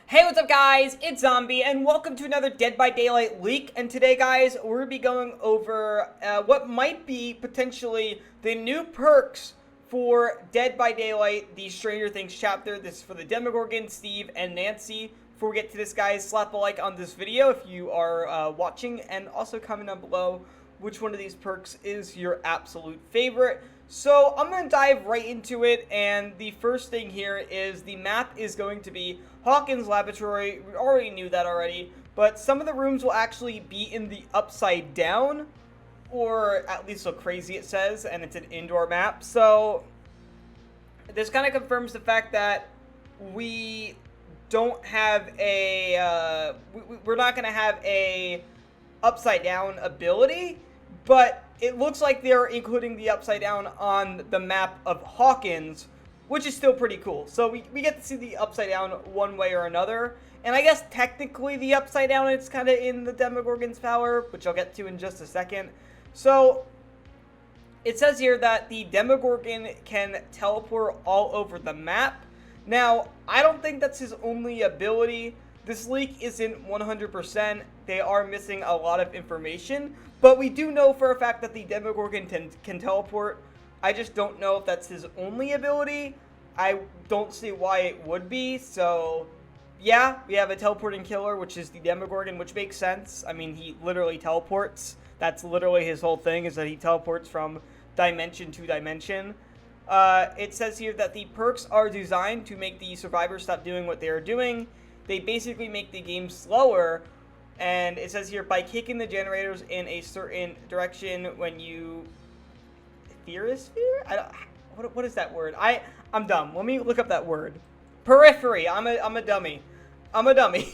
Hey, what's up guys? It's Zombie and welcome to another Dead by Daylight leak. And today guys, we're going to be going over what might be potentially the new perks for Dead by Daylight, the Stranger Things chapter. This is for the Demogorgon, Steve, and Nancy. Before we get to this guys, slap a like on this video if you are watching, and also comment down below which one of these perks is your absolute favorite. So I'm going to dive right into it, and the first thing here is the map is going to be Hawkins Laboratory. We already knew that already, but some of the rooms will actually be in the upside down, or at least look crazy it says, and it's an indoor map. So this kind of confirms the fact that we don't have a, we're not going to have a upside down ability, but it looks like they're including the upside down on the map of Hawkins, which is still pretty cool. So we get to see the upside down one way or another. And I guess technically the upside down is kind of in the Demogorgon's power, which I'll get to in just a second. So it says here that the Demogorgon can teleport all over the map. Now, I don't think that's his only ability. This leak isn't 100%. They are missing a lot of information. But we do know for a fact that the Demogorgon can teleport. I just don't know if that's his only ability. I don't see why it would be. So, yeah, we have a teleporting killer, which is the Demogorgon, which makes sense. I mean, he literally teleports. That's literally his whole thing, is that he teleports from dimension to dimension. It says here that the perks are designed to make the survivors stop doing what they are doing. They basically make the game slower. And it says here, by kicking the generators in a certain direction when you... Theosphere? What is that word? I'm dumb. Let me look up that word. Periphery. I'm a dummy. I'm a dummy.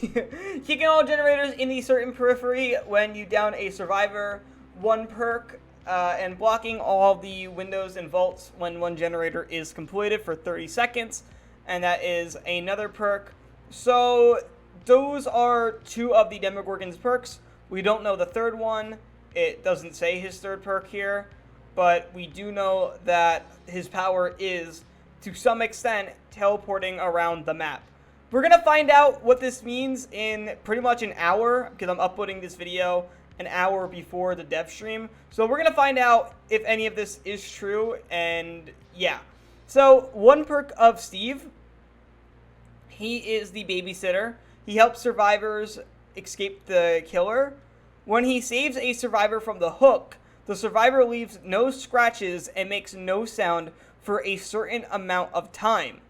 Kicking all generators in a certain periphery when you down a survivor. One perk. And blocking all the windows and vaults when one generator is completed for 30 seconds. And that is another perk. So those are two of the Demogorgon's perks. We don't know the third one. It doesn't say his third perk here. But we do know that his power is, to some extent, teleporting around the map. We're going to find out what this means in pretty much an hour, because I'm uploading this video an hour before the dev stream. So we're going to find out if any of this is true, and yeah. So, one perk of Steve, he is the babysitter. He helps survivors escape the killer. When he saves a survivor from the hook, the survivor leaves no scratches and makes no sound for a certain amount of time.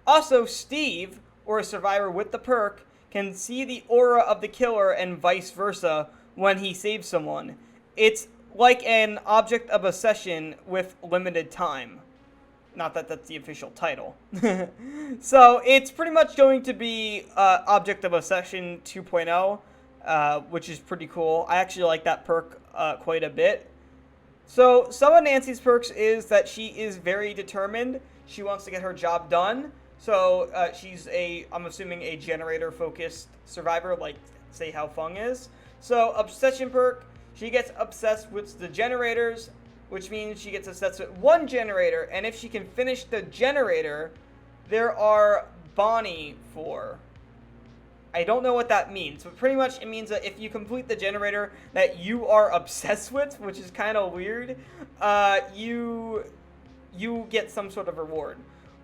Also, Steve, or a survivor with the perk, can see the aura of the killer and vice versa when he saves someone. It's like an object of obsession with limited time. Not that that's the official title. So, it's pretty much going to be Object of Obsession 2.0, which is pretty cool. I actually like that perk quite a bit. So, some of Nancy's perks is that she is very determined. She wants to get her job done. So, she's I'm assuming a generator-focused survivor, like, say, how Fung is. So, Obsession perk, she gets obsessed with the generators, which means she gets obsessed with one generator, and if she can finish the generator, there are Bonnie for. I don't know what that means, but pretty much it means that if you complete the generator that you are obsessed with, which is kind of weird, you get some sort of reward.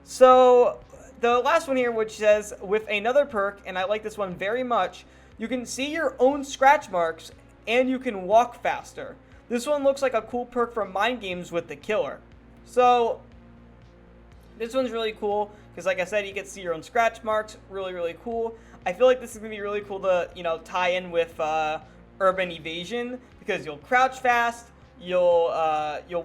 So, the last one here, which says, with another perk, and I like this one very much, you can see your own scratch marks, and you can walk faster. This one looks like a cool perk from Mind Games with the killer. So, this one's really cool, because like I said, you get to see your own scratch marks. Really, really cool. I feel like this is going to be really cool to, tie in with Urban Evasion, because you'll crouch fast, you'll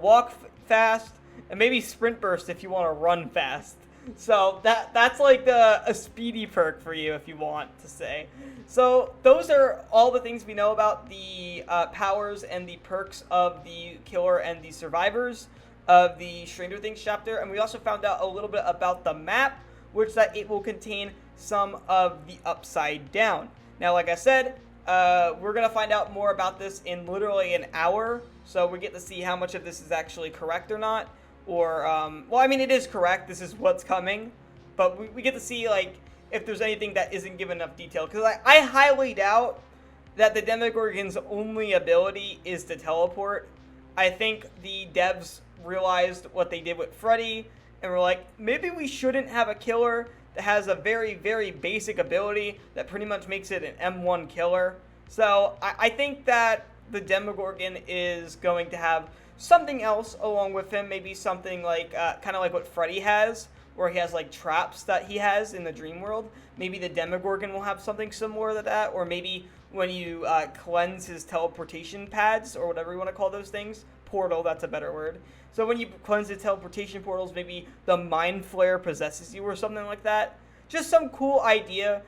walk fast, and maybe Sprint Burst if you want to run fast. So that's like a speedy perk for you if you want to say. So those are all the things we know about the powers and the perks of the killer and the survivors of the Stranger Things chapter. And we also found out a little bit about the map, which that it will contain some of the upside down. Now, like I said, we're going to find out more about this in literally an hour. So we get to see how much of this is actually correct or not. Or, well, I mean, it is correct. This is what's coming. But we get to see, like, if there's anything that isn't given enough detail. Because I highly doubt that the Demogorgon's only ability is to teleport. I think the devs realized what they did with Freddy, and were like, maybe we shouldn't have a killer that has a very, very basic ability that pretty much makes it an M1 killer. So I think that the Demogorgon is going to have something else along with him, maybe something like, kind of like what Freddy has, where he has like traps that he has in the dream world. Maybe the Demogorgon will have something similar to that, or maybe when you cleanse his teleportation pads, or whatever you want to call those things, portal, that's a better word. So when you cleanse the teleportation portals, maybe the Mind Flare possesses you or something like that. Just some cool idea,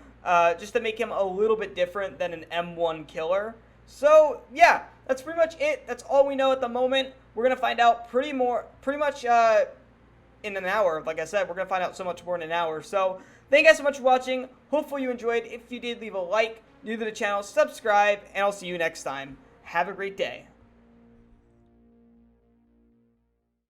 just to make him a little bit different than an M1 killer. So yeah, that's pretty much it. That's all we know at the moment. We're gonna find out pretty much in an hour. Like I said, we're gonna find out so much more in an hour. So thank you guys so much for watching. Hopefully you enjoyed. If you did, leave a like. New to the channel, subscribe, and I'll see you next time. Have a great day.